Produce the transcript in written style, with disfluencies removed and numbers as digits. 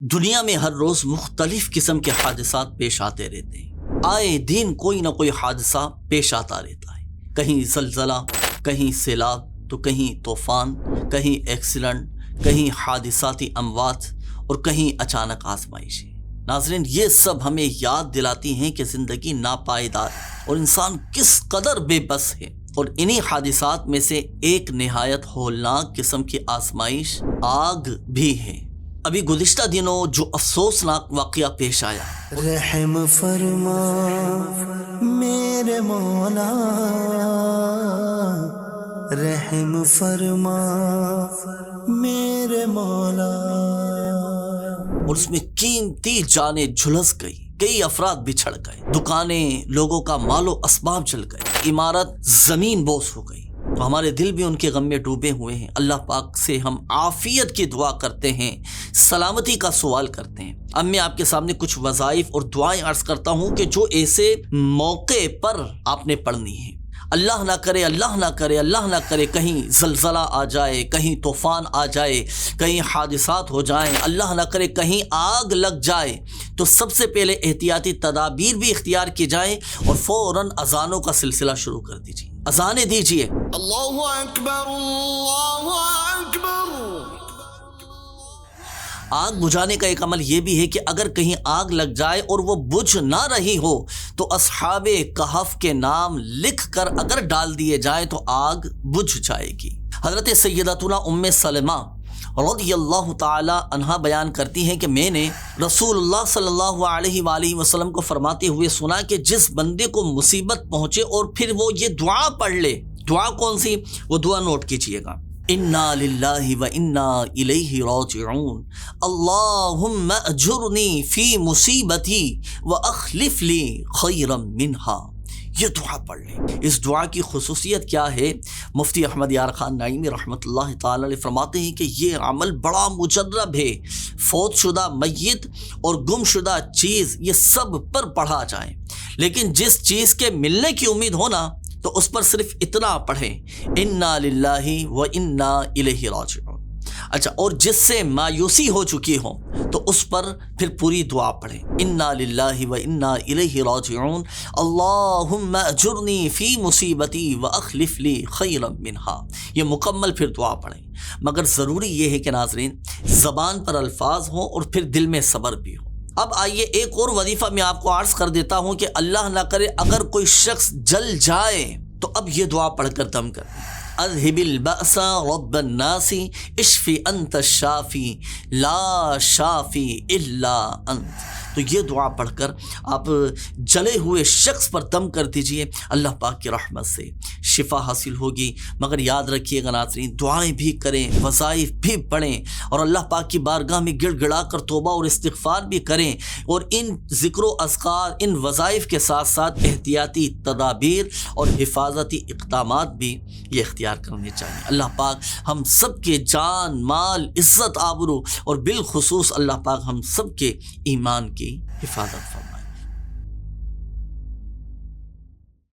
دنیا میں ہر روز مختلف قسم کے حادثات پیش آتے رہتے ہیں۔ آئے دن کوئی نہ کوئی حادثہ پیش آتا رہتا ہے، کہیں زلزلہ، کہیں سیلاب، تو کہیں طوفان، کہیں ایکسیڈنٹ، کہیں حادثاتی اموات اور کہیں اچانک آزمائشیں۔ ناظرین، یہ سب ہمیں یاد دلاتی ہیں کہ زندگی ناپائیدار ہے اور انسان کس قدر بے بس ہے، اور انہی حادثات میں سے ایک نہایت ہولناک قسم کی آزمائش آگ بھی ہے۔ ابھی گزشتہ دنوں جو افسوسناک واقعہ پیش آیا، رحم فرما میرے مولا، رحم فرما میرے مولا، اور اس میں قیمتی جانیں جھلس گئی، کئی افراد بچھڑ گئے، دکانیں، لوگوں کا مال و اسباب جل گئے، عمارت زمین بوس ہو گئی، تو ہمارے دل بھی ان کے غم میں ڈوبے ہوئے ہیں۔ اللہ پاک سے ہم عافیت کی دعا کرتے ہیں، سلامتی کا سوال کرتے ہیں۔ اب میں آپ کے سامنے کچھ وظائف اور دعائیں عرض کرتا ہوں کہ جو ایسے موقع پر آپ نے پڑھنی ہے۔ اللہ نہ کرے، اللہ نہ کرے، اللہ نہ کرے کہیں زلزلہ آ جائے، کہیں طوفان آ جائے، کہیں حادثات ہو جائیں، اللہ نہ کرے کہیں آگ لگ جائے، تو سب سے پہلے احتیاطی تدابیر بھی اختیار کی جائیں اور فوراً اذانوں کا سلسلہ شروع کر دیجیے، اذانیں دیجیے۔ اللہ اکبر، اللہ اکبر۔ آگ بجھانے کا ایک عمل یہ بھی ہے کہ اگر کہیں آگ لگ جائے اور وہ بجھ نہ رہی ہو تو اصحاب کہف کے نام لکھ کر اگر ڈال دیے جائیں تو آگ بجھ جائے گی۔ حضرت سیدتنا ام سلمہ رضی اللہ تعالی عنہا بیان کرتی ہیں کہ میں نے رسول اللہ صلی اللہ علیہ وآلہ وسلم کو فرماتے ہوئے سنا کہ جس بندے کو مصیبت پہنچے اور پھر وہ یہ دعا پڑھ لے، دعا کون سی؟ وہ دعا نوٹ کیجئے گا، انا للہ و انا الیہ راجعون، اللہم اجرنی فی مصیبتی و اخلف لی خیرا منہا۔ یہ دعا پڑھ لیں۔ اس دعا کی خصوصیت کیا ہے؟ مفتی احمد یار خان نعیمی رحمۃ اللہ تعالی علیہ فرماتے ہیں کہ یہ عمل بڑا مجرب ہے، فوت شدہ میت اور گم شدہ چیز یہ سب پر پڑھا جائے، لیکن جس چیز کے ملنے کی امید ہونا تو اس پر صرف اتنا پڑھیں، انا للہ و انا الیہ راجعون۔ اچھا، اور جس سے مایوسی ہو چکی ہو تو اس پر پھر پوری دعا پڑھیں، انا للہ و انا الیہ راجعون، اللہم اجرنی فی مصیبتی و اخلف لی خیرا منہا۔ یہ مکمل پھر دعا پڑھیں، مگر ضروری یہ ہے کہ ناظرین زبان پر الفاظ ہوں اور پھر دل میں صبر بھی ہو۔ اب آئیے ایک اور وظیفہ میں آپ کو عرض کر دیتا ہوں کہ اللہ نہ کرے اگر کوئی شخص جل جائے تو اب یہ دعا پڑھ کر دم کر دیں، اذهب البأس رب الناس اشفی انت الشافی لا شافی الا انت۔ تو یہ دعا پڑھ کر آپ جلے ہوئے شخص پر دم کر دیجئے، اللہ پاک کی رحمت سے شفا حاصل ہوگی۔ مگر یاد رکھیے گا ناظرین، دعائیں بھی کریں، وظائف بھی پڑھیں اور اللہ پاک کی بارگاہ میں گڑ گڑا کر توبہ اور استغفار بھی کریں، اور ان ذکر و اذکار، ان وظائف کے ساتھ ساتھ احتیاطی تدابیر اور حفاظتی اقدامات بھی یہ اختیار کرنے چاہیے۔ اللہ پاک ہم سب کے جان، مال، عزت، آبرو اور بالخصوص اللہ پاک ہم سب کے ایمان کی حفاظت فرمائے۔